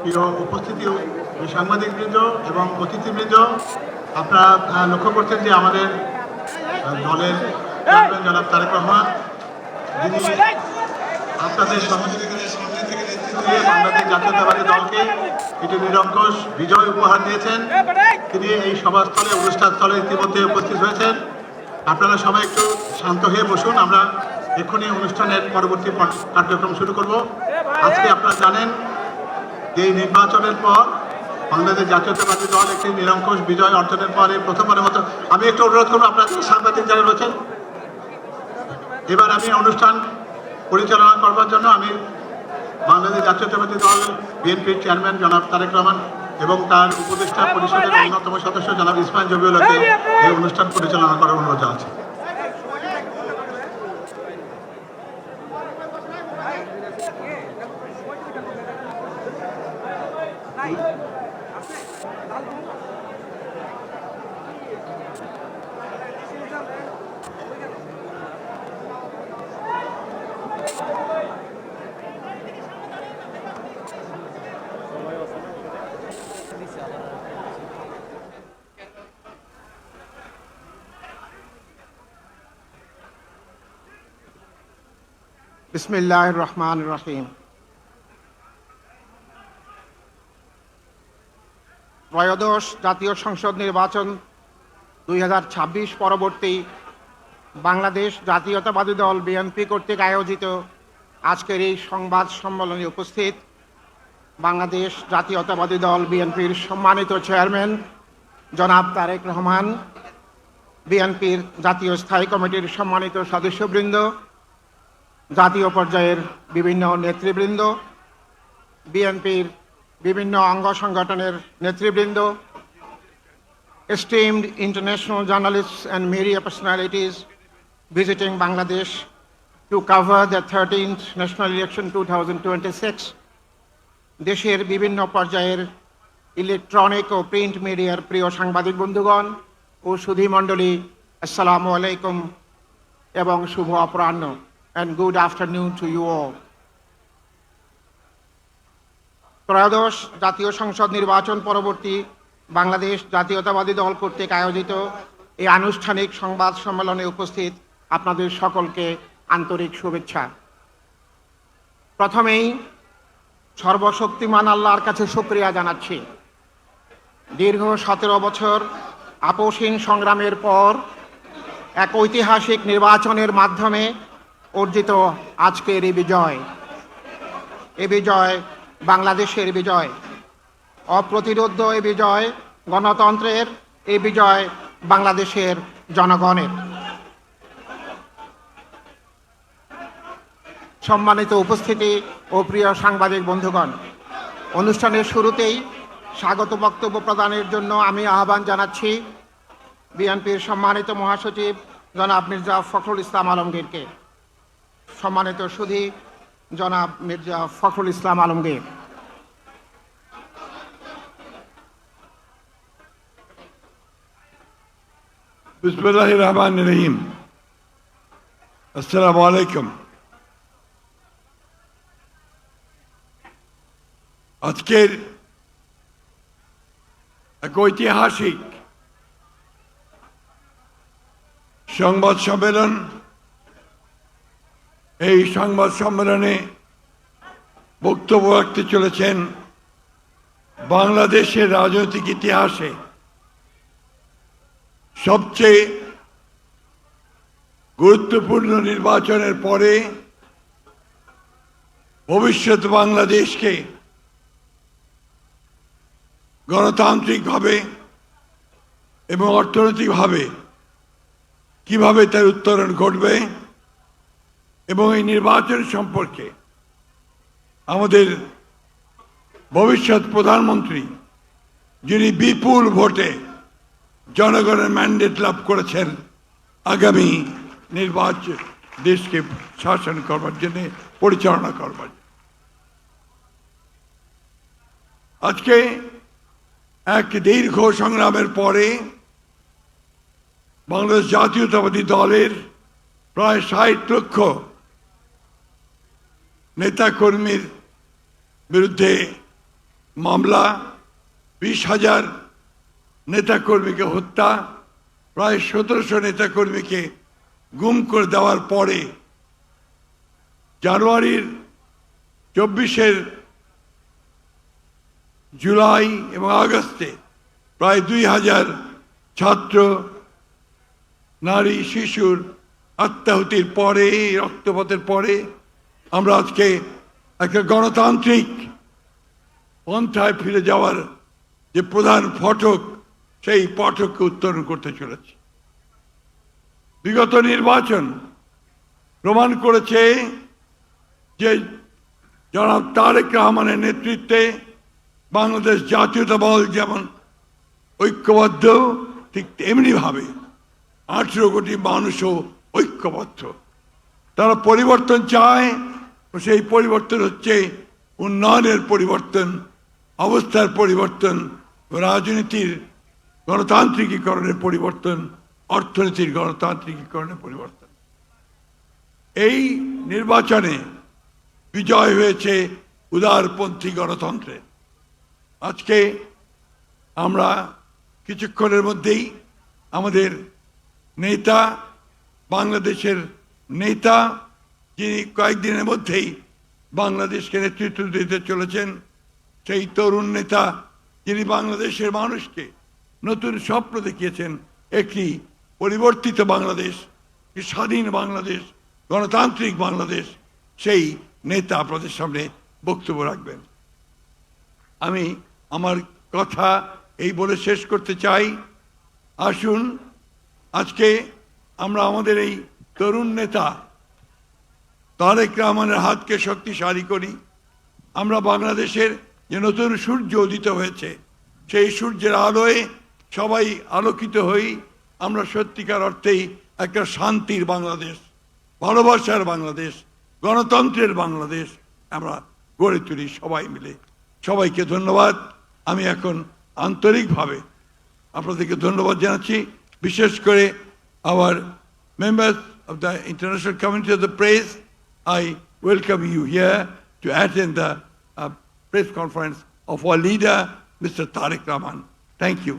প্রিয় উপস্থিতি সাংবাদিকবৃন্দ এবং অতিথিবৃন্দ, আপনারা লক্ষ্য করছেন যে আমাদের দলের চেয়ারম্যান জনাব তারেক রহমান, যিনি আপনাদের সহযোগিতার সামনে থেকে নেতৃত্ব দিয়ে বাংলাদেশ জাতীয়তাবাদী দলকে একটি নিরঙ্কুশ বিজয় উপহার দিয়েছেন, তিনি এই সভাস্থলে অনুষ্ঠানস্থলে ইতিমধ্যে উপস্থিত হয়েছেন। আপনারা সবাই একটু শান্ত হয়ে বসুন, আমরা এক্ষুনি অনুষ্ঠানের পরবর্তী কার্যক্রম শুরু করব। আজকে আপনারা জানেন যে এই নির্বাচনের পর বাংলাদেশ জাতীয়তাবাদী দল একটি নিরঙ্কুশ বিজয় অর্জনের পরে প্রথমবারের মতো, আমি একটু অনুরোধ করবো আপনারা সাংবাদিক যারা রয়েছেন, এবার আমি অনুষ্ঠান পরিচালনা করবার জন্য আমি বাংলাদেশ জাতীয়তাবাদী দল বিএনপির চেয়ারম্যান জনাব তারেক রহমান এবং তার উপদেষ্টা পরিষদের অন্যতম সদস্য জনাব ইসমাইল জবিউল্লাহকে এই অনুষ্ঠান পরিচালনা করার অনুরোধ জানাচ্ছি। বিসমিল্লাহির রহমানির রহিম। ত্রয়োদশ জাতীয় সংসদ নির্বাচন 2026 পরবর্তী বাংলাদেশ জাতীয়তাবাদী দল বিএনপি কর্তৃক আয়োজিত আজকের এই সংবাদ সম্মেলনে উপস্থিত বাংলাদেশ জাতীয়তাবাদী দল বিএনপির সম্মানিত চেয়ারম্যান জনাব তারেক রহমান, বিএনপির জাতীয় স্থায়ী কমিটির সম্মানিত সদস্যবৃন্দ, জাতীয় পর্যায়ের বিভিন্ন নেতৃবৃন্দ, বিএনপির বিভিন্ন অঙ্গ সংগঠনের নেতৃবৃন্দ, esteemed international journalists and media personalities visiting Bangladesh to cover the 13th national election 2026, দেশের বিভিন্ন পর্যায়ের ইলেকট্রনিক ও প্রিন্ট মিডিয়ার প্রিয় সাংবাদিক বন্ধুগণ ও সুধীমণ্ডলী, আসসালামু আলাইকুম এবং শুভ অপরাহ্ন, and good afternoon to you all. ত্রয়োদশ জাতীয় সংসদ নির্বাচন পরবর্তী বাংলাদেশ জাতীয়তাবাদী দল কর্তৃক আয়োজিত এই আনুষ্ঠানিক সংবাদ সম্মেলনে উপস্থিত আপনাদের সকলকে আন্তরিক শুভেচ্ছা। প্রথমেই সর্বশক্তিমান আল্লাহর কাছে শুকরিয়া জানাচ্ছি। দীর্ঘ 17 বছর আপোষহীন সংগ্রামের পর এক ঐতিহাসিক নির্বাচনের মাধ্যমে অর্জিত আজকের এই বিজয়, বাংলাদেশের বিজয়, অপ্রতিরোধ্য এই বিজয়, গণতন্ত্রের এই বিজয়, বাংলাদেশের জনগণের। সম্মানিত উপস্থিতি ও প্রিয় সাংবাদিক বন্ধুগণ, অনুষ্ঠানের শুরুতেই স্বাগত বক্তব্য প্রদানের জন্য আমি আহ্বান জানাচ্ছি বিএনপির সম্মানিত মহাসচিব জনাব মির্জা ফখরুল ইসলাম আলমগীরকে। সম্মানিত সুধী জনাব মির্জা ফখরুল ইসলাম আলমগীর। বিসমিল্লাহির রহমানির রহিম। আসসালামু আলাইকুম। আজকের এক ঐতিহাসিক সংবাদ সম্মেলন, এই সংবাদ সম্মেলনে বক্তব্য রাখতে চলেছেন বাংলাদেশের রাজনৈতিক ইতিহাসে সবচেয়ে গুরুত্বপূর্ণ নির্বাচনের পরে ভবিষ্যৎ বাংলাদেশকে গণতান্ত্রিকভাবে এবং অর্থনৈতিকভাবে কিভাবে তার উত্তরণ ঘটবে এবং এই নির্বাচন সম্পর্কে আমাদের ভবিষ্যৎ প্রধানমন্ত্রী, যিনি বিপুল ভোটে জনগণের ম্যান্ডেট লাভ করেছেন আগামী নির্বাচন দেশকে শাসন করবার জন্য, পরিচালনা করবার জন্য, আজকে এক দীর্ঘ সংগ্রামের পরে বাংলাদেশ জাতীয়তাবাদী দলের প্রায় 60 লক্ষ নেতাকর্মীর বিরুদ্ধে মামলা, 20,000 নেতাকর্মীকে হত্যা, প্রায় 1700 নেতাকর্মীকে গুম করে দেওয়ার পরে জানুয়ারির 24 জুলাই এবং আগস্টে প্রায় 2000 ছাত্র, নারী, শিশুর আত্মাহুতির পরে, রক্তপাতের পরে আমরা আজকে একটা গণতান্ত্রিক পন্থায় ফিরে যাওয়ার যে প্রধান ফটক, সেই ফটককে উত্তরণ করতে চলেছি। বিগত নির্বাচন প্রমাণ করেছে যে জনাব তারেক রহমানের নেতৃত্বে বাংলাদেশ জাতীয়তাবাদ যেমন ঐক্যবদ্ধ, ঠিক তেমনিভাবে 18 কোটি মানুষও ঐক্যবদ্ধ। তারা পরিবর্তন চায়, সেই পরিবর্তন হচ্ছে উন্নয়নের পরিবর্তন, অবস্থার পরিবর্তন, রাজনীতির গণতান্ত্রিকীকরণের পরিবর্তন, অর্থনীতির গণতান্ত্রিকীকরণের পরিবর্তন। এই নির্বাচনে বিজয় হয়েছে উদারপন্থী গণতন্ত্রের। আজকে আমরা কিছুক্ষণের মধ্যেই আমাদের নেতা, বাংলাদেশের নেতা, যিনি কয়েকদিনের মধ্যেই বাংলাদেশকে নেতৃত্ব দিতে চলেছেন, সেই তরুণ নেতা যিনি বাংলাদেশের মানুষকে নতুন স্বপ্ন দেখিয়েছেন, একটি পরিবর্তিত বাংলাদেশ, একটি স্বাধীন বাংলাদেশ, গণতান্ত্রিক বাংলাদেশ, সেই নেতা আপনাদের সামনে বক্তব্য রাখবেন। আমি আমার কথা এই বলে শেষ করতে চাই, আসুন আজকে আমরা আমাদের এই তরুণ নেতা তারেক রহমানের হাতকে শক্তিশালী করি। আমরা বাংলাদেশের যে নতুন সূর্য উদিত হয়েছে, সেই সূর্যের আলোয় সবাই আলোকিত হই। আমরা সত্যিকার অর্থেই একটা শান্তির বাংলাদেশ, ভালোবাসার বাংলাদেশ, গণতন্ত্রের বাংলাদেশ আমরা গড়ে তুলি সবাই মিলে। সবাইকে ধন্যবাদ। আমি এখন আন্তরিকভাবে আপনাদেরকে ধন্যবাদ জানাচ্ছি, বিশেষ করে our members of the international community of the press. I welcome you here to attend the press conference of our leader, Mr. Tariq Rahman. Thank you.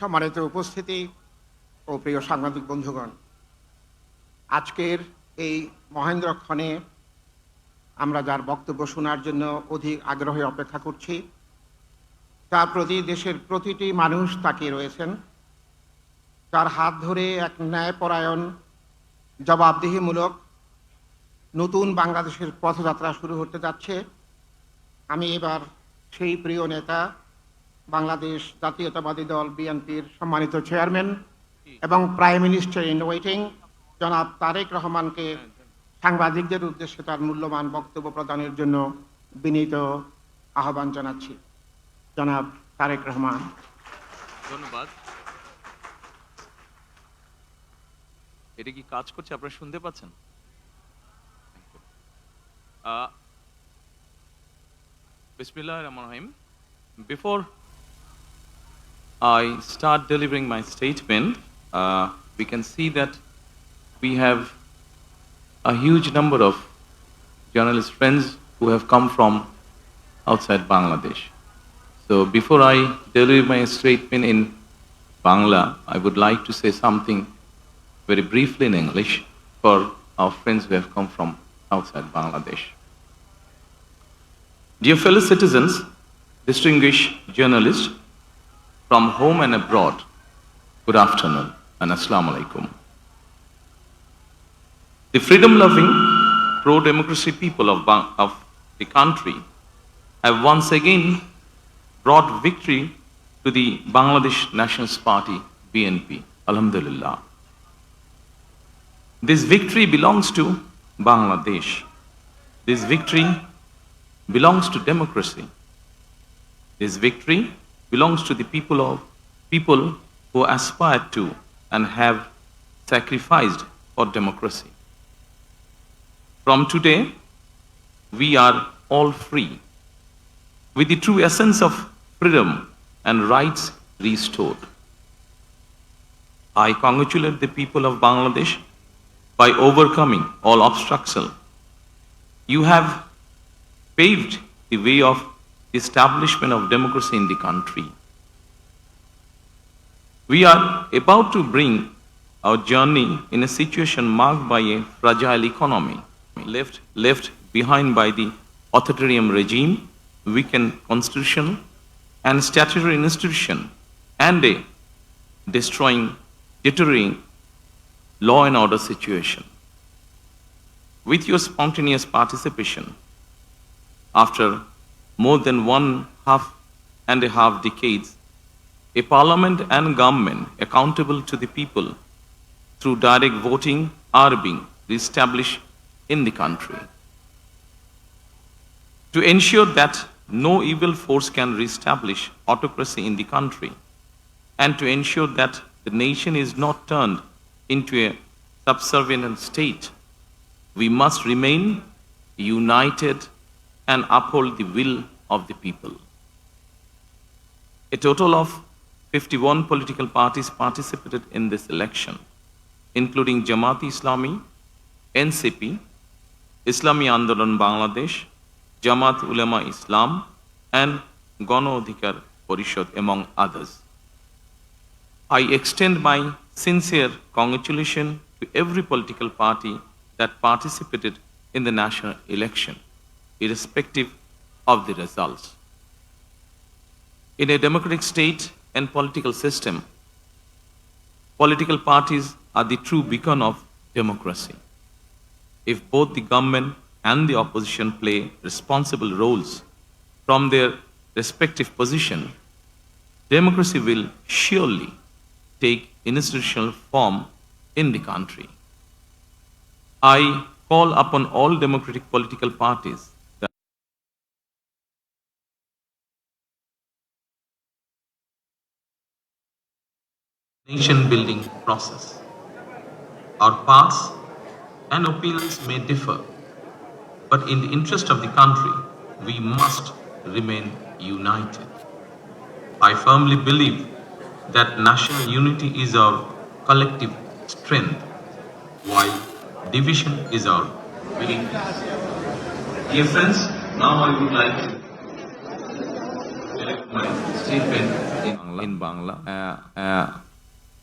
সম্মানিত উপস্থিতি ও প্রিয় সাংবাদিক বন্ধুগণ, আজকের এই মহেন্দ্রক্ষণে আমরা যার বক্তব্য শোনার জন্য অধিক আগ্রহে অপেক্ষা করছি, তার প্রতি দেশের প্রতিটি মানুষ তাকিয়ে রয়েছেন। তার হাত ধরে এক ন্যায়পরায়ণ, জবাবদিহিমূলক নতুন বাংলাদেশের পথযাত্রা শুরু হতে যাচ্ছে। আমি এবার সেই প্রিয় নেতা, বাংলাদেশ জাতীয়তাবাদী দল বিএনপির সম্মানিত চেয়ারম্যান এবং প্রাইম মিনিস্টার ইন ওয়েটিং জনাব তারেক রহমানকে সাংবাদিকদের উদ্দেশ্যে তার মূল্যবান বক্তব্য প্রদানের জন্য বিনীত আহ্বান জানাচ্ছি। জনাব তারেক রহমান। ধন্যবাদ। এটা কি কাজ করছে? আপনারা শুনতে পাচ্ছেন? Bismillahir Rahmanir Rahim. Before I start delivering my statement, we can see that we have a huge number of journalist friends who have come from outside Bangladesh. So before I deliver my statement in Bangla, I would like to say something very briefly in English for our friends who have come from outside Bangladesh. Dear fellow citizens, distinguished journalists from home and abroad, good afternoon and Assalamu alaikum. The freedom-loving, pro-democracy people of the country have once again brought victory to the Bangladesh Nationalist Party, BNP. Alhamdulillah. This victory belongs to Bangladesh. This victory belongs to democracy. This victory belongs to the people who aspire to and have sacrificed for democracy. From today, we are all free, with the true essence of freedom and rights restored. I congratulate the people of Bangladesh by overcoming all obstructions. You have paved the way of establishment of democracy in the country. We are about to bring our journey in a situation marked by a fragile economy, left behind by the authoritarian regime, weakened constitutional and statutory institution, and a deteriorating law and order situation. With your spontaneous participation, after more than 1.5 decades, a parliament and government accountable to the people through direct voting are being reestablished in the country. To ensure that no evil force can reestablish autocracy in the country, and to ensure that the nation is not turned into a subservient state, we must remain united and uphold the will of the people. A total of 51 political parties participated in this election, including Jamaat-e-Islami, NCP, Islami Andolan Bangladesh, Jamaat Ulema Islam, and Gano Adhikar Porishad, among others. I extend my sincere congratulations to every political party that participated in the national election, irrespective of the results. In a democratic state and political system, political parties are the true beacon of democracy. If both the government and the opposition play responsible roles from their respective position, democracy will surely take institutional form in the country. I call upon all democratic political parties that nation building process. Our paths and opinions may differ, but in the interest of the country, we must remain united. I firmly believe that national unity is our collective strength, while division is our weakness. Dear friends, now I would like to direct my statement in Bangla.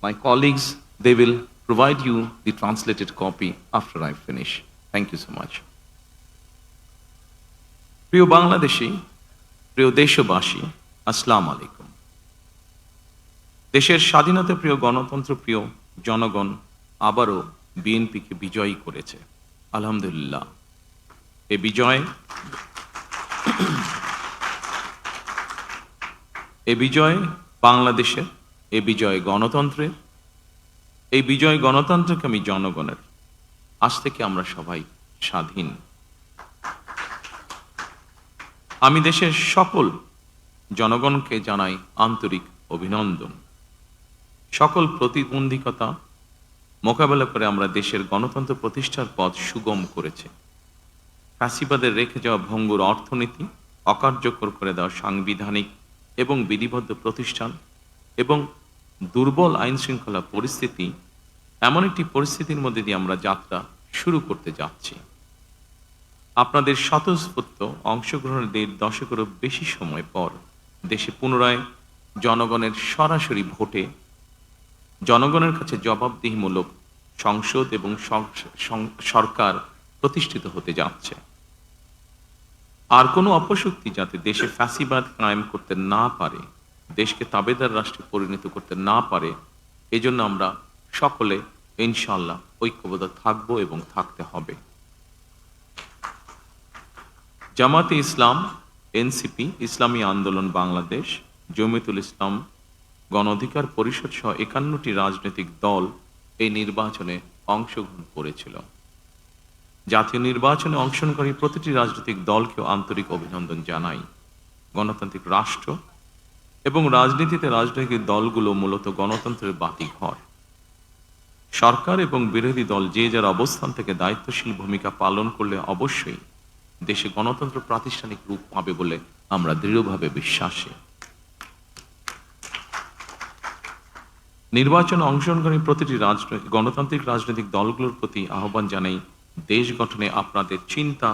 My colleagues, they will provide you the translated copy after I finish. Thank you so much. প্রিয় বাংলাদেশী, প্রিয় দেশবাসী, আসসালামু আলাইকুম। দেশের স্বাধীনতা প্রিয় গণতন্ত্র প্রিয় জনগণ আবারও বিএনপিকে বিজয়ী করেছে, আলহামদুলিল্লাহ। এ বিজয় বাংলাদেশের, এ বিজয় গণতন্ত্রের, এই বিজয় গণতন্ত্রকামী জনগণের। আজ থেকে আমরা সবাই স্বাধীন। আমি দেশের সকল জনগণকে জানাই আন্তরিক অভিনন্দন। সকল প্রতিবন্ধকতা মোকাবেলা করে আমরা দেশের গণতন্ত্র প্রতিষ্ঠার পথ সুগম করেছে। ফ্যাসিবাদের রেখে যাওয়া ভঙ্গুর অর্থনীতি, অকার্যকর করে দেওয়া সাংবিধানিক এবং বিধিবদ্ধ প্রতিষ্ঠান এবং দুর্বল আইন শৃঙ্খলা পরিস্থিতি, এমন একটি পরিস্থিতির মধ্যে দিয়ে আমরা যাত্রা শুরু করতে যাচ্ছি। আপনাদের স্বতঃস্ফূর্ত অংশগ্রহণের 1.5 দশকেরও বেশি সময় পর দেশে পুনরায় জনগণের সরাসরি ভোটে জনগণের কাছে জবাবদিহিমূলক সংসদ এবং সরকার প্রতিষ্ঠিত হতে যাচ্ছে। আর কোনো অপশক্তি যাতে দেশে ফ্যাসিবাদ কায়েম করতে না পারে, দেশকে তাবেদার রাষ্ট্রে পরিণত করতে না পারে, এজন্য আমরা সকলে ইনশাআল্লাহ ঐক্যবদ্ধ থাকবো এবং থাকতে হবে। জামাতে ইসলাম, এনসিপি, ইসলামী আন্দোলন বাংলাদেশ, জমিয়তুল ইসলাম, গণ অধিকার পরিষদ সহ 51টি রাজনৈতিক দল এই নির্বাচনে অংশগ্রহণ করেছিল। জাতীয় নির্বাচনে অংশগ্রহণকারী প্রতিটি রাজনৈতিক দলকেও আন্তরিক অভিনন্দন জানাই। গণতান্ত্রিক রাষ্ট্র এবং রাজনীতিতে রাজনৈতিক দলগুলো মূলত গণতন্ত্রের বাতিঘর। সরকার এবং বিরোধী দল যে যার অবস্থান থেকে দায়িত্বশীল ভূমিকা পালন করলে অবশ্যই দেশে গণতন্ত্র প্রাতিষ্ঠানিক রূপ পাবে বলে আমরা দৃঢ়ভাবে বিশ্বাসী। নির্বাচনে অংশগ্রহণকারী প্রতিটি গণতান্ত্রিক রাজনৈতিক দলগুলোর প্রতি আহ্বান জানাই, দেশ গঠনে আপনাদের চিন্তা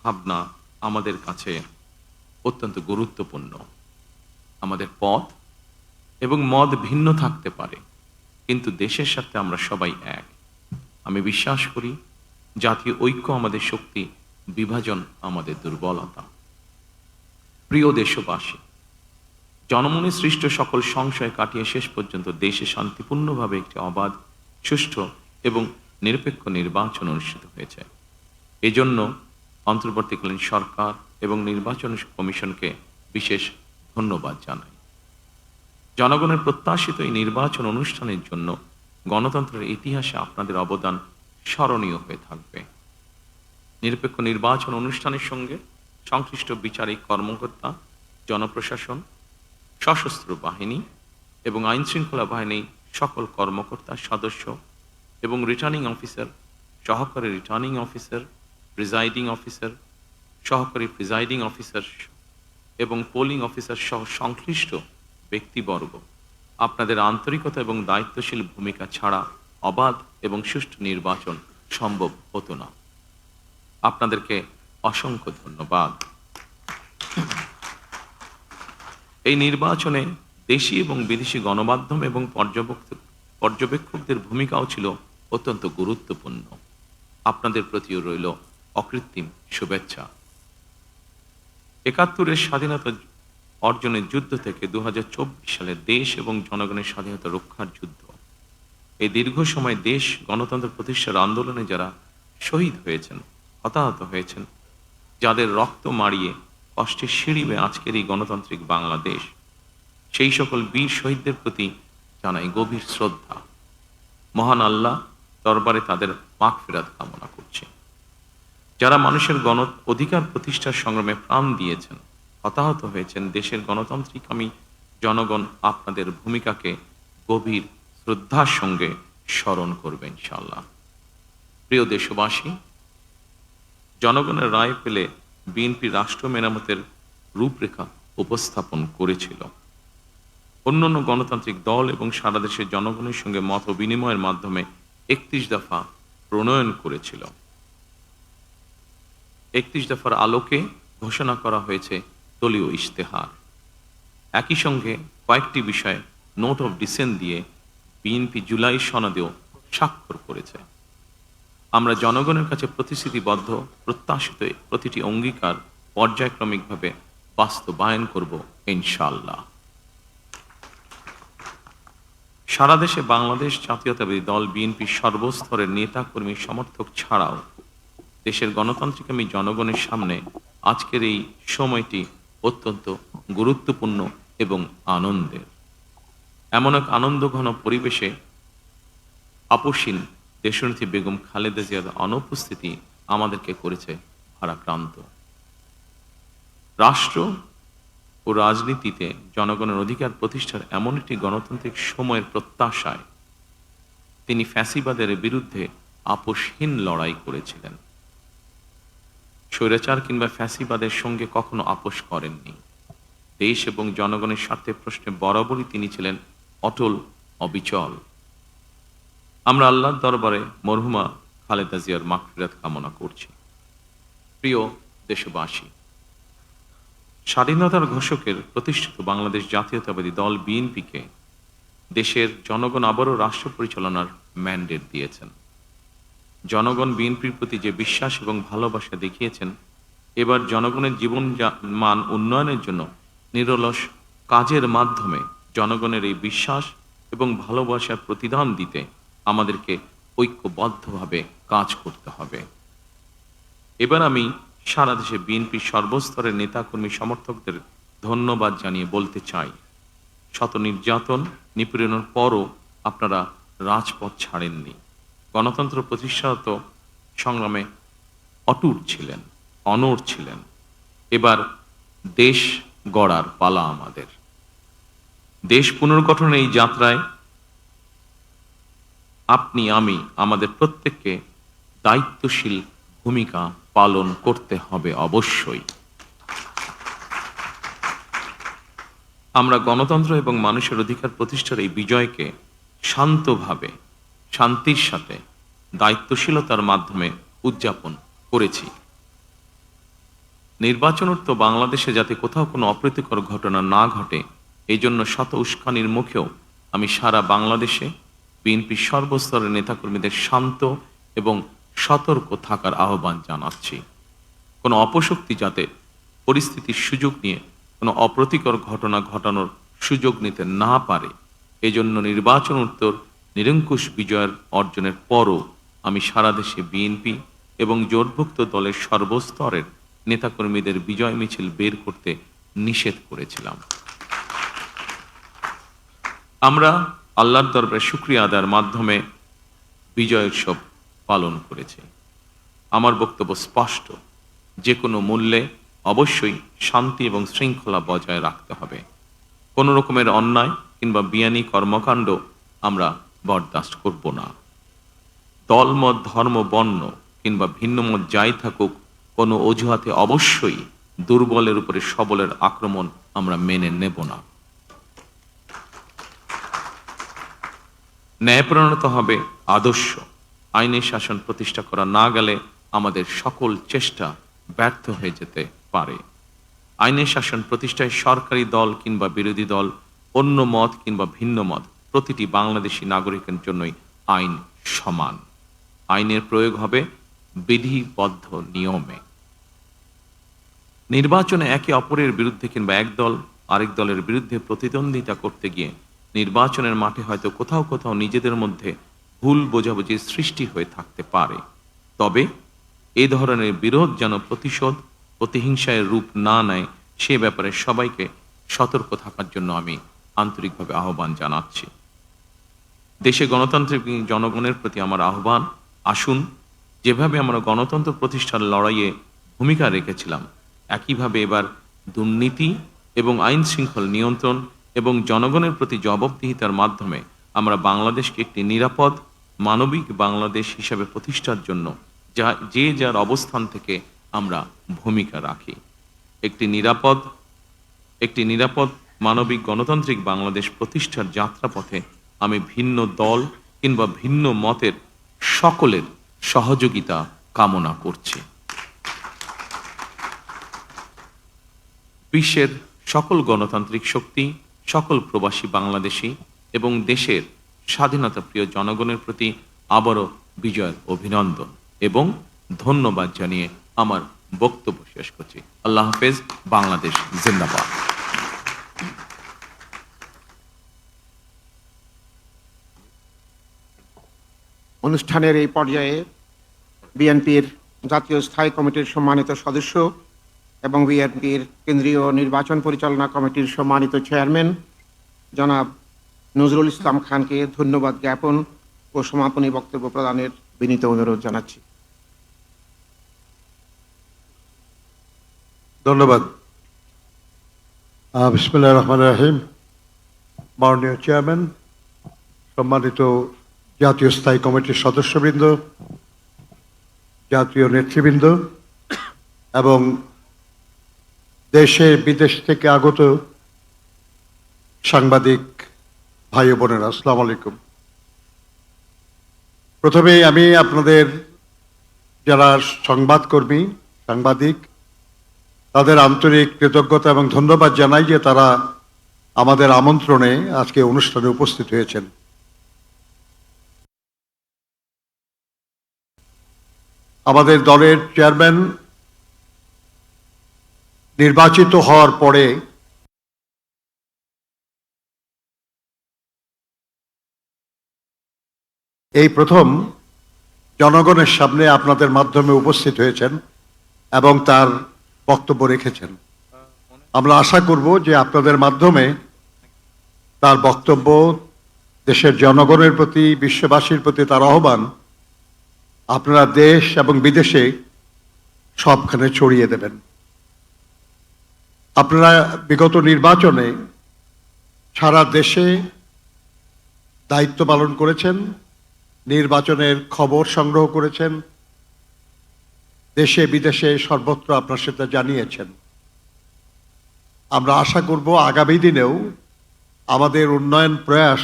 ভাবনা আমাদের কাছে অত্যন্ত গুরুত্বপূর্ণ। আমাদের পথ এবং মত ভিন্ন থাকতে পারে, কিন্তু দেশের সাথে আমরা সবাই এক। আমি বিশ্বাস করি জাতীয় ঐক্য আমাদের শক্তি, বিভাজন আমাদের দুর্বলতা। প্রিয় দেশবাসী, জনমনে সৃষ্ট সকল সংশয় কাটিয়ে শেষ পর্যন্ত দেশে শান্তিপূর্ণভাবে একটি অবাধ, সুষ্ঠু এবং নিরপেক্ষ নির্বাচন অনুষ্ঠিত হয়েছে। এজন্য অন্তর্বর্তীকালীন সরকার এবং নির্বাচন কমিশনকে বিশেষ ধন্যবাদ জানাই। জনগণের প্রত্যাশিত এই নির্বাচন অনুষ্ঠানের জন্য গণতন্ত্রের ইতিহাসে আপনাদের অবদান স্মরণীয় হয়ে থাকবে। নিরপেক্ষ নির্বাচন অনুষ্ঠানের সঙ্গে সংশ্লিষ্ট বিচারিক কর্মকর্তা, জনপ্রশাসন, সশস্ত্র বাহিনী এবং আইনশৃঙ্খলা বাহিনীর সকল কর্মকর্তা, সদস্য এবং রিটার্নিং অফিসার, সহকারী রিটার্নিং অফিসার, প্রিজাইডিং অফিসার, সহকারী প্রিজাইডিং অফিসার এবং পোলিং অফিসার সহ সংশ্লিষ্ট ব্যক্তিবর্গ, আপনাদের আন্তরিকতা এবং দায়িত্বশীল ভূমিকা ছাড়া অবাধ এবং সুষ্ঠু নির্বাচন সম্ভব হতো না। আপনাদেরকে অসংখ্য ধন্যবাদ। এই নির্বাচনে দেশি এবং বিদেশি গণমাধ্যম এবং পর্যবেক্ষকদের ভূমিকাও ছিল অত্যন্ত গুরুত্বপূর্ণ। আপনাদের প্রতিও রইল অকৃত্রিম শুভেচ্ছা। ৭১-এর স্বাধীনতা অর্জনের যুদ্ধ থেকে ২০২৪ সালে দেশ এবং জনগণের স্বাধীনতা রক্ষার যুদ্ধ, এই দীর্ঘ সময় দেশ গণতন্ত্র প্রতিষ্ঠার আন্দোলনে যারা শহীদ হয়েছেন, হতাহত হয়েছেন, যাদের রক্ত মাড়িয়ে কষ্টে সিঁড়ি বেয়ে আজকের এই গণতান্ত্রিক বাংলাদেশ, সেই সকল বীর শহীদদের প্রতি জানাই গভীর শ্রদ্ধা। মহান আল্লাহ দরবারে তাদের মাগফিরাত কামনা করছি। যারা মানুষের অধিকার প্রতিষ্ঠার সংগ্রামে প্রাণ দিয়েছেন, হতাহত হয়েছেন, দেশের গণতান্ত্রিকামী জনগণ আপনাদের ভূমিকাকে গভীর শ্রদ্ধার সঙ্গে স্মরণ করবে ইনশাআল্লাহ। প্রিয় দেশবাসী, জনগণের রায় পেলে বিএনপি রাষ্ট্র মেরামতের রূপরেখা উপস্থাপন করেছিল। অন্যান্য গণতান্ত্রিক দল এবং সারা দেশের জনগণের সঙ্গে মত বিনিময়ের মাধ্যমে ৩১ দফা প্রণয়ন করেছিল। ৩১ দফার আলোকে ঘোষণা করা হয়েছে দলীয় ইশতেহার। একই সঙ্গে কয়েকটি বিষয়ে নোট অফ ডিসেন্ট দিয়ে বিএনপি জুলাই সনদেও স্বাক্ষর করেছে। আমরা জনগণের কাছে প্রতিশ্রুতিবদ্ধ, প্রত্যাশিত প্রতিটি অঙ্গীকার পর্যায়ক্রমিকভাবে বাস্তবায়ন করব ইনশাআল্লাহ। সারা দেশে বাংলাদেশ জাতীয়তাবাদী দল বিএনপির সর্বস্তরের নেতা কর্মী সমর্থক ছাড়াও দেশের গণতান্ত্রিকামী জনগণের সামনে আজকের এই সময়টি অত্যন্ত গুরুত্বপূর্ণ এবং আনন্দের। এমন এক আনন্দঘন পরিবেশে আপসীন দেশনেত্রী বেগম খালেদা জিয়ার অনুপস্থিতি আমাদেরকে করেছে ভারাক্রান্ত। রাষ্ট্র ও রাজনীতিতে জনগণের অধিকার প্রতিষ্ঠার এমন একটি গণতান্ত্রিক সময়ের প্রত্যাশায় তিনি ফ্যাসিবাদের বিরুদ্ধে আপোষহীন লড়াই করেছিলেন। স্বৈরাচার কিংবা ফ্যাসিবাদের সঙ্গে কখনো আপোষ করেননি। দেশ এবং জনগণের স্বার্থে প্রশ্নে বরাবরই তিনি ছিলেন অটল, অবিচল। আমরা আল্লাহর দরবারে মরহুমা খালেদা জিয়ার মাগফিরাত কামনা করছি। প্রিয় দেশবাসী, স্বাধীনতার ঘোষকের প্রতিষ্ঠিত বাংলাদেশ জাতীয়তাবাদী দল বিএনপিকে দেশের জনগণ আবারও রাষ্ট্র পরিচালনার ম্যান্ডেট দিয়েছেন। জনগণ বিএনপির প্রতি যে বিশ্বাস এবং ভালোবাসা দেখিয়েছেন, এবার জনগণের জীবন মান উন্নয়নের জন্য নিরলস কাজের মাধ্যমে জনগণের এই বিশ্বাস এবং ভালোবাসার প্রতিদান দিতে আমাদেরকে ঐক্যবদ্ধভাবে কাজ করতে হবে। এবার আমি সারা দেশে বিএনপির সর্বস্তরের নেতাকর্মী সমর্থকদের ধন্যবাদ জানিয়ে বলতে চাই, শত নির্যাতন নিপীড়নের পরও আপনারা রাজপথ ছাড়েননি। গণতন্ত্র প্রতিষ্ঠাত সংগ্রামে অটুট ছিলেন, অনড় ছিলেন। এবার দেশ গড়ার পালা আমাদের। দেশ পুনর্গঠনের এই যাত্রায় আপনি, আমি, আমাদের প্রত্যেককে দায়িত্বশীল ভূমিকা পালন করতে হবে অবশ্যই। আমরা গণতন্ত্র এবং মানুষের অধিকার প্রতিষ্ঠার এই বিজয়কে শান্তভাবে, শান্তির সাথে, দায়িত্বশীলতার মাধ্যমে উদযাপন করেছি। নির্বাচনোত্তর বাংলাদেশে যাতে কোথাও কোনো অপ্রীতিকর ঘটনা না ঘটে, এই জন্য শত উস্কানির মুখেও আমি সারা বাংলাদেশে বিএনপির সর্বস্তরের নেতাকর্মীদের শান্ত এবং সতর্ক থাকার আহ্বান জানাচ্ছি। কোনো অপশক্তি যাতে পরিস্থিতির সুযোগ নিয়ে কোনো অপ্রীতিকর ঘটনা ঘটানোর সুযোগ নিতে না পারে, এজন্য নির্বাচনোত্তর নিরঙ্কুশ বিজয়ের অর্জনের পরও আমি সারা দেশে বিএনপি এবং জোটভুক্ত দলের সর্বস্তরের নেতাকর্মীদের বিজয় মিছিল বের করতে নিষেধ করেছিলাম। আমরা আল্লাহর দরবারে শুকরিয়া আদায়ের মাধ্যমে বিজয় উৎসব পালন করেছি। আমার বক্তব্য স্পষ্ট, যে কোনো মূল্যে অবশ্যই শান্তি এবং শৃঙ্খলা বজায় রাখতে হবে। কোনো রকমের অন্যায় কিংবা বিয়ানি কর্মকাণ্ড আমরা বরদাস্ত করব না। দলমত, ধর্ম, বর্ণ কিংবা ভিন্নমত যাই থাকুক, কোনো অজুহাতে অবশ্যই দুর্বলের উপরে সবলের আক্রমণ আমরা মেনে নেব না। ন্যায়প্রণত হবে আদর্শ। আইনের শাসন প্রতিষ্ঠা করা না গেলে আমাদের সকল চেষ্টা ব্যর্থ হয়ে যেতে পারে। আইনের শাসন প্রতিষ্ঠায় সরকারি দল কিংবা বিরোধী দল, অন্য মত কিংবা ভিন্ন মত, প্রতিটি বাংলাদেশী নাগরিকের জন্যই আইন সমান। আইনের প্রয়োগ হবে বিধিবদ্ধ নিয়মে। নির্বাচনে একে অপরের বিরুদ্ধে কিংবা এক দল আরেক দলের বিরুদ্ধে প্রতিদ্বন্দ্বিতা করতে গিয়ে নির্বাচনের মাঠে হয়তো কোথাও কোথাও নিজেদের মধ্যে ভুল বোঝাবুঝির সৃষ্টি হয়ে থাকতে পারে। তবে এই ধরনের বিরোধ যেন প্রতিশোধ, প্রতিহিংসায় রূপ না নেয়, সে ব্যাপারে সবাইকে সতর্ক থাকার জন্য আমি আন্তরিকভাবে আহ্বান জানাচ্ছি। দেশে গণতান্ত্রিক জনগণের প্রতি আমার আহ্বান, আসুন যেভাবে আমরা গণতন্ত্র প্রতিষ্ঠার লড়াইয়ে ভূমিকা রেখেছিলাম, একইভাবে এবার দুর্নীতি এবং আইন শৃঙ্খলা নিয়ন্ত্রণ এবং জনগণের প্রতি জবাবদিহিতার মাধ্যমে আমরা বাংলাদেশকে একটি নিরাপদ, মানবিক বাংলাদেশ হিসেবে প্রতিষ্ঠার জন্য যে যার অবস্থান থেকে আমরা ভূমিকা রাখি। একটি নিরাপদ মানবিক গণতান্ত্রিক বাংলাদেশ প্রতিষ্ঠার যাত্রাপথে আমি ভিন্ন দল কিংবা ভিন্ন মতের সকলের সহযোগিতা কামনা করছি। বিশ্বের সকল গণতান্ত্রিক শক্তি, সকল প্রবাসী বাংলাদেশী এবং দেশের স্বাধীনতা প্রিয় জনগণের প্রতি আবারও বিজয়ের অভিনন্দন এবং ধন্যবাদ জানিয়ে আমার বক্তব্য শেষ করছি। আল্লাহ হাফেজ। বাংলাদেশ জিন্দাবাদ। অনুষ্ঠানের এই পর্যায়ে বিএনপির জাতীয় স্থায়ী কমিটির সম্মানিত সদস্য এবং বিএনপির কেন্দ্রীয় নির্বাচন পরিচালনা কমিটির সম্মানিত চেয়ারম্যান জনাব নজরুল ইসলাম খানকে ধন্যবাদ জ্ঞাপন ও সমাপনী বক্তব্য প্রদানের বিনীত অনুরোধ জানাচ্ছি। ধন্যবাদ। বিসমিল্লাহির রহমানির রহিম। মাননীয় চেয়ারম্যান, সম্মানিত জাতীয় স্থায়ী কমিটির সদস্যবৃন্দ, জাতীয় নেতৃবৃন্দ এবং দেশে বিদেশ থেকে আগত সাংবাদিক ভাই ও বোনেরা, আসসালামু আলাইকুম। প্রথমেই আমি আপনাদের যারা সংবাদকর্মী, সাংবাদিক, তাদের আন্তরিক কৃতজ্ঞতা এবং ধন্যবাদ জানাই যে তারা আমাদের আমন্ত্রণে আজকে অনুষ্ঠানে উপস্থিত হয়েছেন। আমাদের দলের চেয়ারম্যান নির্বাচিত হওয়ার পরে এই প্রথম জনগণের সামনে আপনাদের মাধ্যমে উপস্থিত হয়েছেন এবং তার বক্তব্য রেখেছেন। আমরা আশা করব যে আপনাদের মাধ্যমে তার বক্তব্য দেশের জনগণের প্রতি, বিশ্ববাসীর প্রতি তার আহ্বান আপনারা দেশ এবং বিদেশে সবখানে ছড়িয়ে দেবেন। আপনারা বিগত নির্বাচনে সারা দেশে দায়িত্ব পালন করেছেন, নির্বাচনের খবর সংগ্রহ করেছেন, দেশে বিদেশে সর্বত্র আপনার সেটা জানিয়েছেন। আমরা আশা করব আগামী দিনেও আমাদের উন্নয়ন প্রয়াস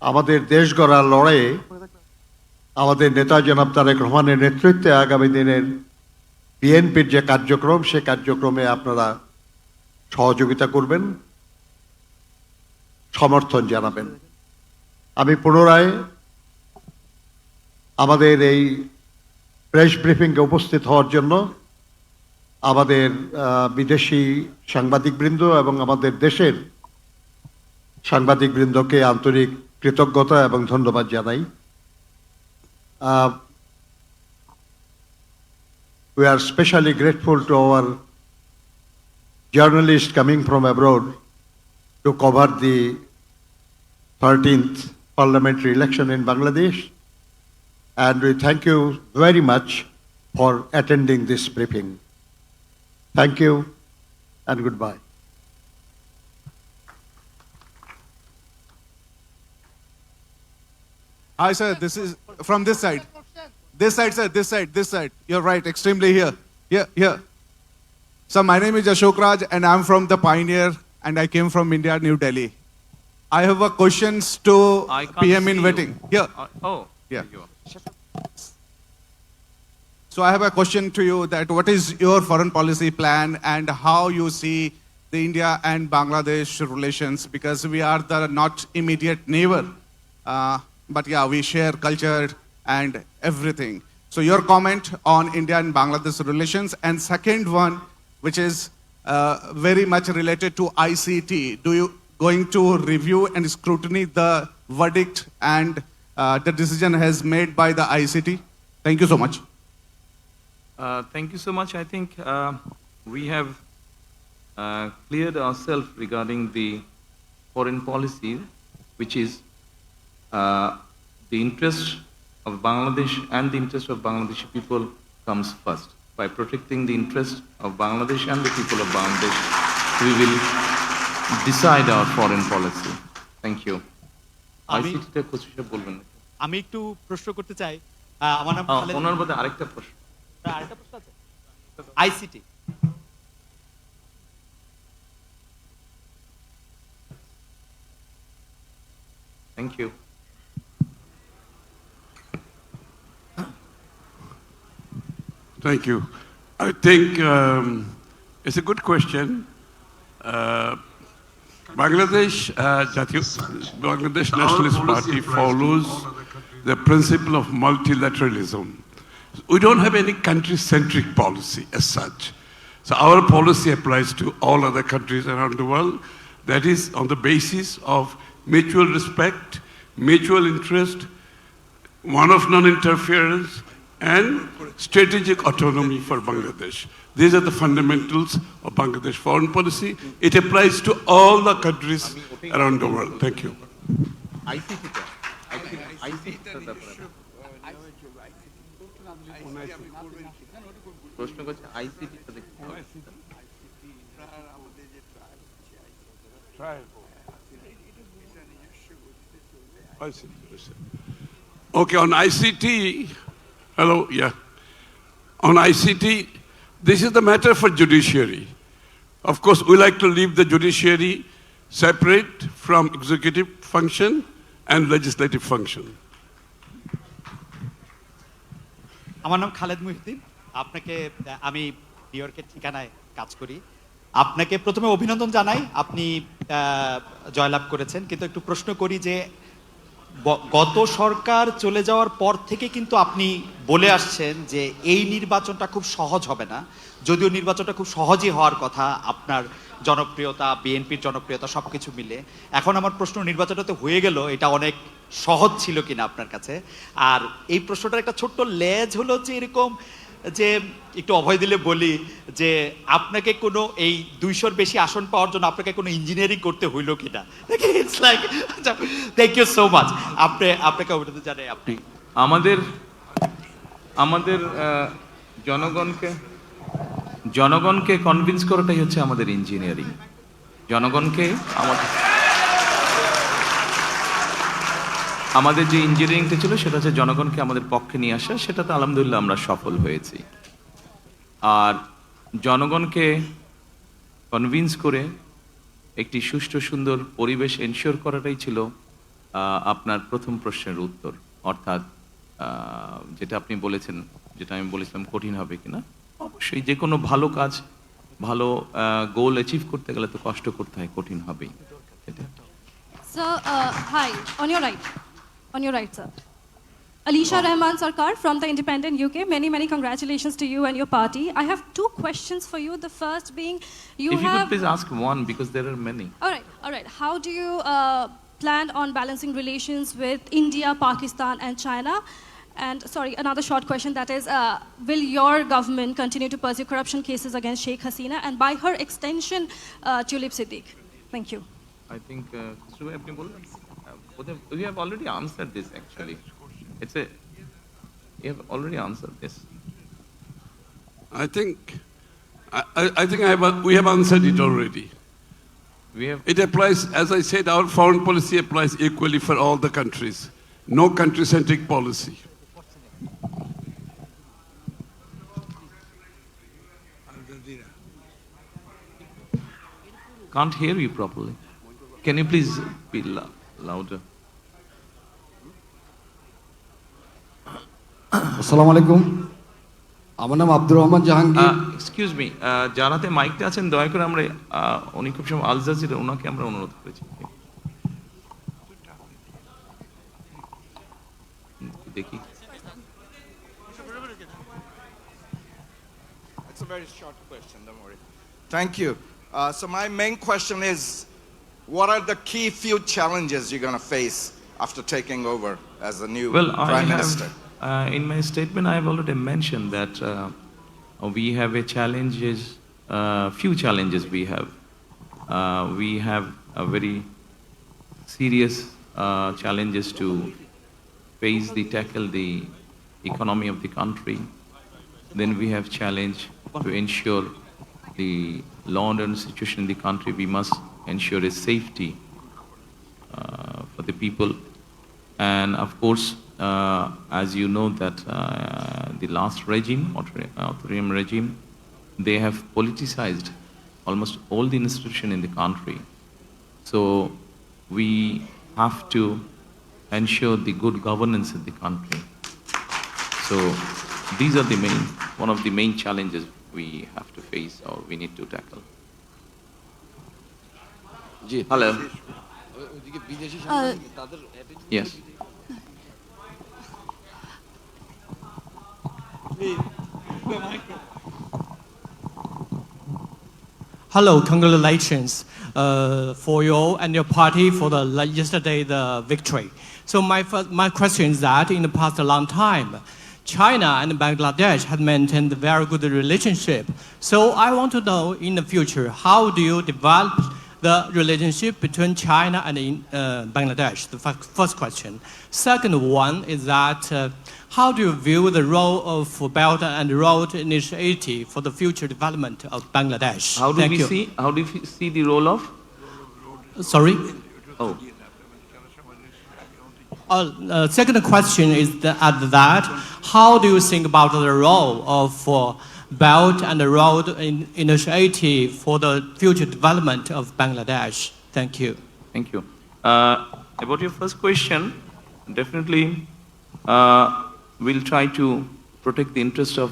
আমাদের দেশ গড়ার লড়াইয়ে আমাদের নেতা জনাব তারেক রহমানের নেতৃত্বে আগামী দিনের বিএনপির যে কার্যক্রম সে কার্যক্রমে আপনারা সহযোগিতা করবেন, সমর্থন জানাবেন। আমি পুনরায় আমাদের এই প্রেস ব্রিফিংয়ে উপস্থিত হওয়ার জন্য আমাদের বিদেশি সাংবাদিকবৃন্দ এবং আমাদের দেশের সাংবাদিকবৃন্দকে আন্তরিক কৃতজ্ঞতা এবং ধন্যবাদ জানাই। We are especially grateful to our journalists coming from abroad to cover the 13th parliamentary election in Bangladesh, and we thank you very much for attending this briefing. Thank you and goodbye. Hi, sir. This is from this side. This side, sir. This side. This side. You're right. Extremely here. Here. So my name is Ashok Raj, and I'm from the Pioneer, and I came from India, New Delhi. I have a questions to I can't PM see in you. waiting. Here. Oh, Yeah. here you are. So I have a question to you that what is your foreign policy plan and how you see the India and Bangladesh relations, because we are the not immediate neighbor, but yeah, we share culture and everything. So your comment on India and Bangladesh relations, and second one, which is very much related to ICT. Do you going to review and scrutiny the verdict and the decision has made by the ICT? Thank you so much. Thank you so much. I think we have cleared ourselves regarding the foreign policy, which is the interest of Bangladesh and the interest of Bangladeshi people comes first. By protecting the interest of Bangladesh and the people of Bangladesh, we will decide our foreign policy. Thank you. ICT-টা coach হিসেবে বলবেন না? আমি একটু প্রশ্ন করতে চাই। আমার নাম খালেদ। ওনার মধ্যে আরেকটা প্রশ্ন। আরেকটা প্রশ্ন আছে? ICT. Thank you. Thank you. I think it's a good question. Bangladesh Nationalist Party follows the principle of multilateralism. We don't have any country-centric policy as such. So our policy applies to all other countries around the world. That is on the basis of mutual respect, mutual interest, one of non-interference, and strategic autonomy for Bangladesh. These are the fundamentals of Bangladesh foreign policy. It applies to all the countries around the world. Thank you. প্রশ্ন করছে আইসিটি-টা দেখতে হবে। Okay, on ICT, hello, yeah. On ICT, this is the matter for judiciary. Of course, we like to leave the judiciary separate from executive function and legislative function. আমার নাম খালেদ মুহিউদ্দিন। আপনাকে আমি new ইয়র্কের ঠিকানায় কাজ করি। আপনাকে প্রথমে অভিনন্দন জানাই, আপনি জয়লাভ করেছেন, কিন্তু একটু প্রশ্ন করি যে গত সরকার চলে যাওয়ার পর থেকে কিন্তু আপনি বলে আসছেন যে এই নির্বাচনটা খুব সহজ হবে না, যদিও নির্বাচনটা খুব সহজই হওয়ার কথা, আপনার জনপ্রিয়তা, বিএনপির জনপ্রিয়তা সবকিছু মিলে। এখন আমার প্রশ্ন, নির্বাচনটা তো হয়ে গেল, এটা অনেক সহজ ছিল কিনা আপনার কাছে? আর এই প্রশ্নটার একটা ছোট্ট লেজ হলো যে এরকম যে একটু অভয় দিলে বলি যে আপনাকে কোনো এই 200-র বেশি আসন পাওয়ার জন্য আপনাকে কোনো ইঞ্জিনিয়ারিং করতে হইলো কিনা? It's like, thank you so much. আপনাকে অভিনন্দন জানাই। আপনি আমাদের জনগণকে কনভিন্স করাটাই হচ্ছে আমাদের ইঞ্জিনিয়ারিং। জনগণকে আমাদের যে ইঞ্জিনিয়ারিংটা ছিল সেটা হচ্ছে জনগণকে আমাদের পক্ষে নিয়ে আসা, সেটাতে আলহামদুলিল্লাহ আমরা সফল হয়েছি। আর জনগণকে কনভিন্স করে একটি সুষ্ঠু সুন্দর পরিবেশ এনশিওর করাটাই ছিল আপনার প্রথম প্রশ্নের উত্তর, অর্থাৎ যেটা আপনি বলেছেন, যেটা আমি বলেছিলাম কঠিন হবে কিনা, অবশ্যই যে কোনো ভালো কাজ, ভালো গোল অ্যাচিভ করতে গেলে তো কষ্ট করতে হয়, কঠিন হবেই। এটা Sir, hi, on your right, sir. Alisha Rahman Sarkar from the Independent UK. Many congratulations to you and your party. I have two questions for you. The first being, if you have... could please ask one, because there are many. All right. How do you plan on balancing relations with India, Pakistan, and China? And sorry, another short question, that is, will your government continue to pursue corruption cases against Sheikh Hasina and by her extension, Tulip Siddiq? Thank you. I think, Khusru bhai, apni bolna? We have already answered this actually. You have already answered this. I think we have answered it already. We have. It applies, as I said, our foreign policy applies equally for all the countries. No country-centric policy. Can't hear you properly. Can you please be louder? আসসালামু আলাইকুম, আমার নাম Abdur Rahman Jahangir. Excuse me, যারাতে মাইকটা আছেন দয়া করে আমরা, উনি খুব সময় আল জাজিরা, ওনাকে আমরা অনুরোধ করেছি। দেখি। It's a very short question, don't worry. Thank you. So my main question is, what are the key few challenges you're going to face after taking over as the new Prime Minister? In my statement, I have already mentioned that we have few challenges we have. We have a very serious challenges to tackle the economy of the country. Then we have challenge to ensure the law and order situation in the country. We must ensure a safety for the people. And of course, as you know that the last regime, authoritarian regime, they have politicized almost all the institutions in the country. So we have to ensure the good governance in the country. So these are one of the main challenges we have to face or we need to tackle. Hello. Yes. Hello, congratulations for you and your party for the victory. So my question is that in the past a long time, China and Bangladesh have maintained a very good relationship. So I want to know in the future, how do you develop the relationship between China and Bangladesh? The first question. Second one is that how do you view the role of Belt and Road Initiative for the future development of Bangladesh? How do we see the role of? Sorry? Oh. Second question is that how do you think about the role of Belt and Road Initiative for the future development of Bangladesh? Thank you. Thank you. About your first question, definitely we'll try to protect the interest of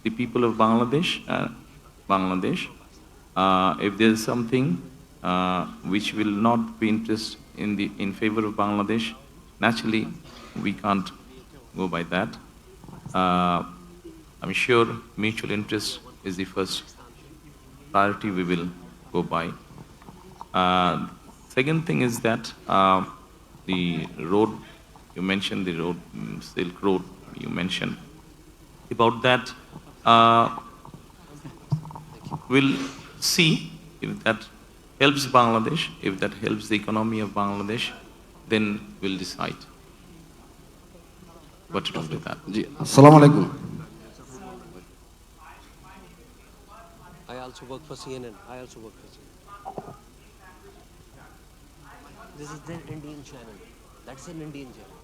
the people of Bangladesh. If there's something which will not be in favor of Bangladesh, naturally we can't go by that. I'm sure mutual interest is the first priority we will go by. Second thing is that the road, you mentioned the road, Silk Road, you mentioned. About that, we'll see if that helps Bangladesh, if that helps the economy of Bangladesh, then we'll decide what to do with that. Assalamu alaikum. I also work for CNN. This is the Indian channel. That's an Indian channel.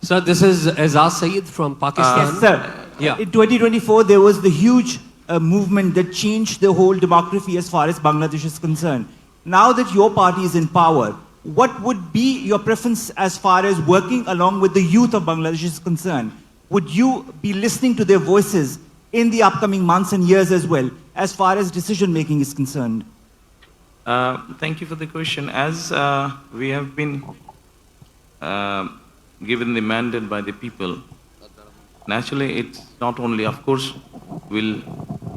Sir, this is Azaz Saeed from Pakistan. Yes, sir. Yeah. In 2024, there was the huge movement that changed the whole demography as far as Bangladesh is concerned. Now that your party is in power, what would be your preference as far as working along with the youth of Bangladesh is concerned? Would you be listening to their voices in the upcoming months and years as well, as far as decision making is concerned? Thank you for the question. As we have been given the mandate by the people, naturally it's not only, of course, we'll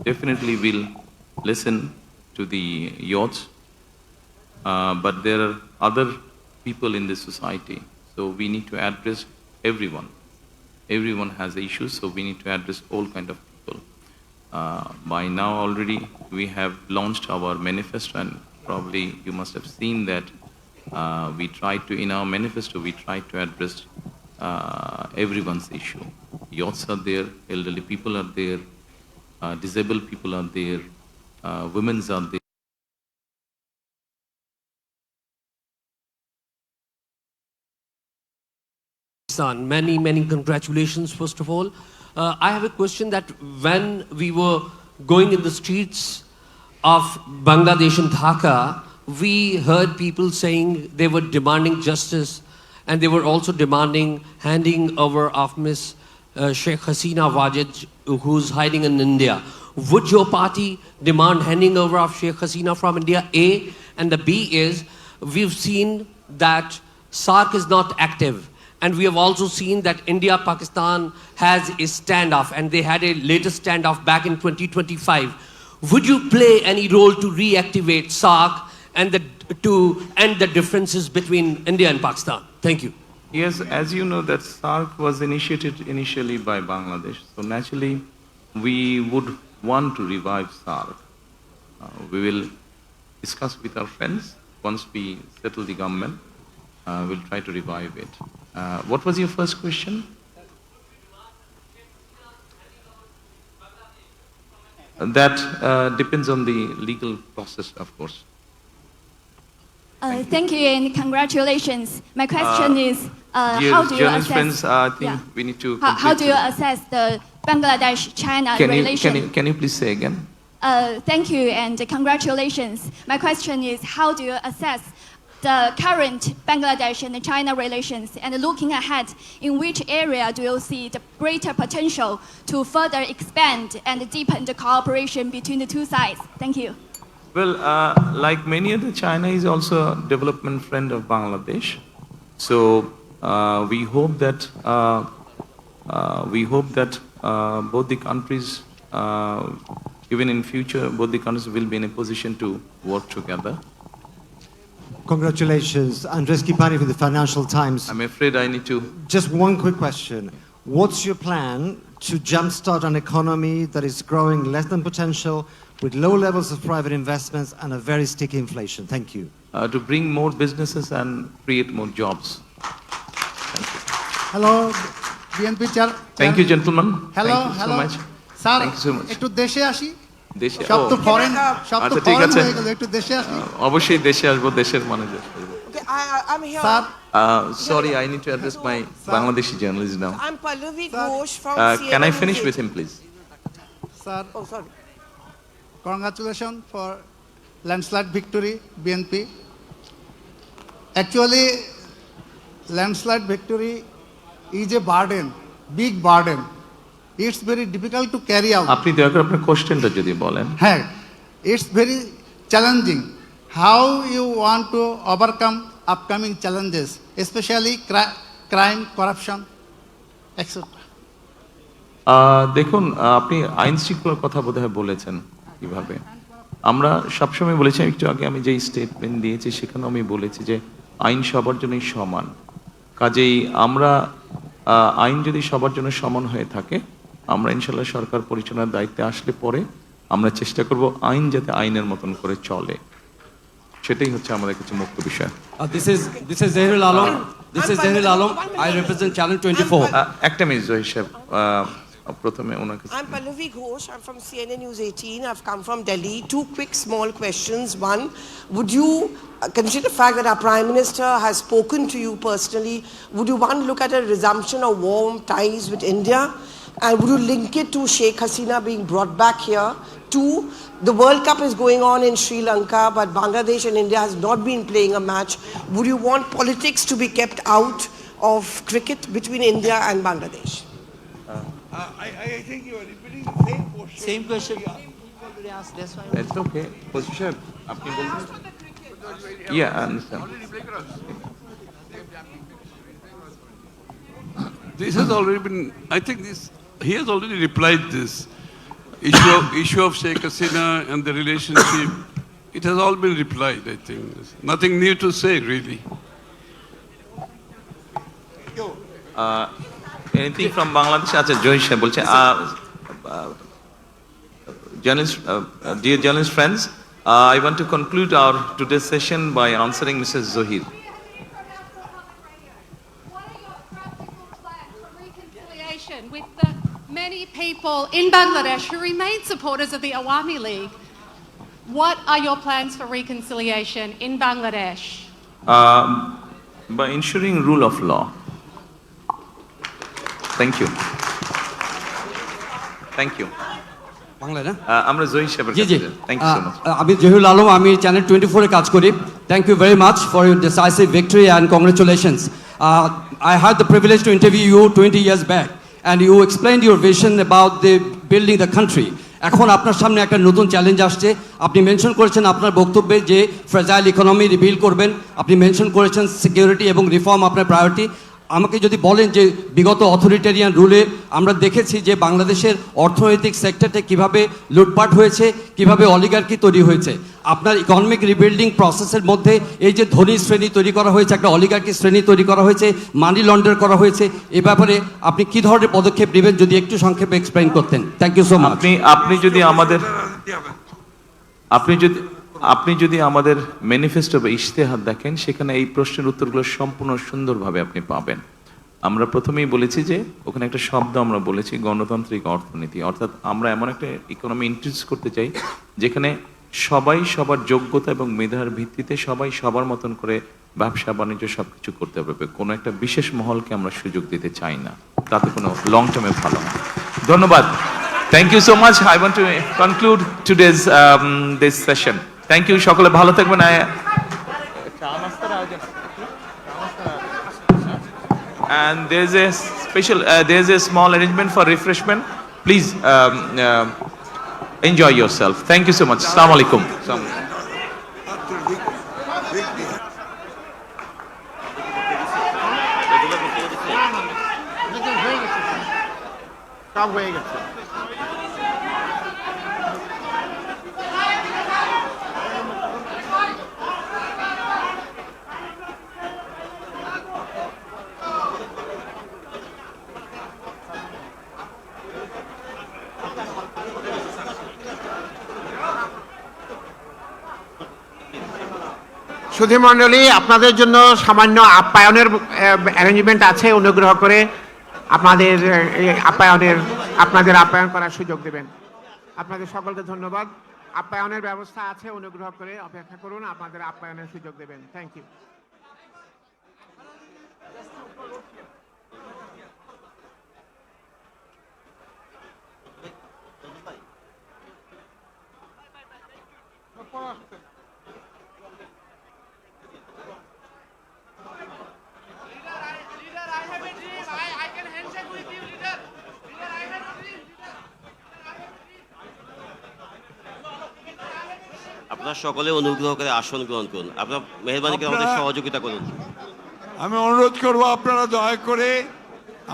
definitely will listen to the youths, but there are other people in the society, so we need to address everyone. Everyone has issues, so we need to address all kind of people. By now already we have launched our manifesto, and probably you must have seen that we tried to, in our manifesto, we tried to address everyone's issue. Youths are there, elderly people are there, disabled people are there, women are there. Many congratulations, first of all. I have a question that when we were going in the streets of Bangladesh and Dhaka, we heard people saying they were demanding justice, and they were also demanding handing over of Miss Sheikh Hasina Wajid, who's hiding in India. Would your party demand handing over of Sheikh Hasina from India, A? And the B is, we've seen that SARC is not active. And we have also seen that India-Pakistan has a standoff, and they had a latest standoff back in 2025. Would you play any role to reactivate SARC and to end the differences between India and Pakistan? Thank you. Yes, as you know, that SARC was initiated initially by Bangladesh. So naturally, we would want to revive SARC. We will discuss with our friends once we settle the government. We'll try to revive it. What was your first question? That depends on the legal process, of course. Thank you and congratulations. My question is, Dear how do you journalist assess? friends, I think we need to. How do you assess the Bangladesh-China relation? Can you please say again? Thank you and congratulations. My question is, how do you assess the current Bangladesh and China relations, and looking ahead, in which area do you see the greater potential to further expand and deepen the cooperation between the two sides? Thank you. Well, like many other, China is also a development friend of Bangladesh. So we hope that both the countries, even in future, both the countries will be in a position to work together. Congratulations, Andres Kipani from the Financial Times. I'm afraid I need to. Just one quick question. What's your plan to jumpstart an economy that is growing less than potential, with low levels of private investments and a very sticky inflation? Thank you. To bring more businesses and create more jobs. Thank you. Hello, BNP chair. Thank you, gentlemen. Hello, Thank you so much. Sir, Thank you so much. একটু দেশে আসি। দেশে সব তো foreign, সব তো আচ্ছা ঠিক ফরেন আছে। হয়ে গেল, একটু দেশে আসি। অবশ্যই দেশে আসবো, দেশের মানুষের। I'm here. Sorry, I need to address my Bangladeshi journalist now. I'm Pallavi Ghosh from Can I CNN finish News with him, please? Sir, Oh, sorry. congratulations for landslide victory, BNP. Actually, landslide victory is a burden, big burden. It's very difficult to carry out. আপনি দয়া করে আপনার কোশ্চেনটা যদি বলেন। হ্যাঁ, it's very challenging. How you want to overcome upcoming challenges, especially crime, corruption, etc. দেখুন, আপনি আইন শৃঙ্খলার কথা বোধহয় বলেছেন কিভাবে। আমরা সবসময় বলেছি, একটু আগে আমি যে স্টেটমেন্ট দিয়েছি সেখানে আমি বলেছি যে আইন সবার জন্যই সমান। কাজেই আমরা আইন যদি সবার জন্য সমান হয়ে থাকে, আমরা ইনশাল্লাহ সরকার পরিচালনার দায়িত্বে আসলে পরে আমরা চেষ্টা করব আইন যাতে আইনের মতন করে চলে, সেটাই হচ্ছে আমাদের কাছে মুখ্য বিষয়। This is Zahirul Alam. This is Zahirul Alam. I represent Channel 24. একটা মিনিট জহির সাহেব, প্রথমে ওনাকে। I'm Pallavi Ghosh. I'm from CNN News 18. I've come from Delhi. Two quick small questions. One, would you consider the fact that our Prime Minister has spoken to you personally? Would you want to look at a resumption of warm ties with India? And would you link it to Sheikh Hasina being brought back here Two, the World Cup is going on in Sri Lanka, but Bangladesh and India has not been playing a match. Would you want politics to be kept out of cricket between India and Bangladesh? I think you are repeating the same question. Same question. It's okay. Position. Yeah, I understand. This has already been, I think he has already replied this. Issue of Sheikh Hasina and the relationship, it has all been replied, I think. There's nothing new to say, really. Anything from Bangladesh? Acha, Joy Shah bolche, dear journalist friends, I want to conclude our today's session by answering Mrs. Zohir. With the many people in Bangladesh who remain supporters of the Awami League, what are your plans for reconciliation in Bangladesh? By ensuring rule of law. Thank you. Thank you. Bangla না আমরা জহির সাহেবের জি জি কাছে thank you so much আমি জহিরুল আলম আমি channel 24 এ কাজ করি thank you very much for your decisive victory and congratulations I had the privilege to interview you 20 years back and you explained your vision about the building the country. এখন আপনার সামনে একটা নতুন চ্যালেঞ্জ আসছে আপনি মেনশন করেছেন আপনার বক্তব্যে যে ফ্রেজাইল ইকোনমি রিবিল্ড করবেন আপনি মেনশন করেছেন সিকিউরিটি এবং রিফর্ম আপনার প্রায়োরিটি আমাকে যদি বলেন যে বিগত অথরিটেরিয়ান রুলে আমরা দেখেছি যে বাংলাদেশের অর্থনৈতিক সেক্টরটা কিভাবে লুটপাট হয়েছে কিভাবে অলিগার্কি তৈরি হয়েছে আপনার ইকোনমিক রিবিল্ডিং প্রসেসের মধ্যে এই যে ধনী শ্রেণী তৈরি করা হয়েছে একটা অলিগার্কি শ্রেণী তৈরি করা হয়েছে মানি লন্ডার করা হয়েছে এ ব্যাপারে আপনি কি ধরনের পদক্ষেপ নেবেন যদি একটু সংক্ষেপে এক্সপ্লেইন করতেন থ্যাংক ইউ সো মাচ আপনি যদি আমাদের ম্যানিফেস্টো বা ইশতেহার দেখেন সেখানে এই প্রশ্নের উত্তরগুলো সম্পূর্ণ সুন্দরভাবে আপনি পাবেন আমরা প্রথমেই বলেছি যে ওখানে একটা শব্দ আমরা বলেছি গণতান্ত্রিক অর্থনীতি অর্থাৎ আমরা এমন একটা ইকোনমি ইন্ট্রোডিউস করতে চাই যেখানে সবাই সবার যোগ্যতা এবং মেধার ভিত্তিতে সবাই সবার মতন করে ব্যবসা বাণিজ্য সবকিছু করতে পারবে কোনো একটা বিশেষ মহলকে আমরা সুযোগ দিতে চাই না তাতে কোনো লং টার্মে ভালো না ধন্যবাদ thank you so much I want to conclude today's this session thank you সকলে ভালো থাকবেন and there's a small arrangement for refreshment please enjoy yourself thank you so much assalamu alaikum সব হয়ে গেছে সুধীমণ্ডলী আপনাদের জন্য সামান্য আপ্যায়নের অ্যারেঞ্জমেন্ট আছে অনুগ্রহ করে আপনাদের আপ্যায়ন করার সুযোগ দেবেন আপনাদের সকলকে ধন্যবাদ আপ্যায়নের ব্যবস্থা আছে অনুগ্রহ করে অপেক্ষা করুন আপনাদের আপ্যায়নের সুযোগ দেবেন থ্যাংক ইউ আপনারা সকলে অনুগ্রহ করে আসন গ্রহণ করুন আপনারা মেহেরবানি করে আমাদের সহযোগিতা করুন আমি অনুরোধ করব আপনারা দয়া করে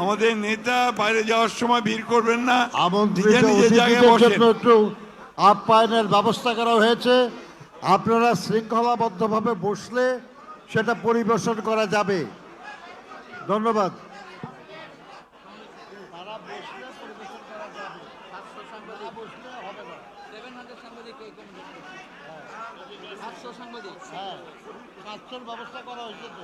আমাদের নেতা বাইরে যাওয়ার সময় ভিড় করবেন না আমন্ত্রিত অতিথিদের জন্য একটু আপ্যায়নের ব্যবস্থা করা হয়েছে আপনারা শৃঙ্খলাবদ্ধভাবে বসলে সেটা পরিবেশন করা যাবে ধন্যবাদ ব্যবস্থা করা হয়েছে তো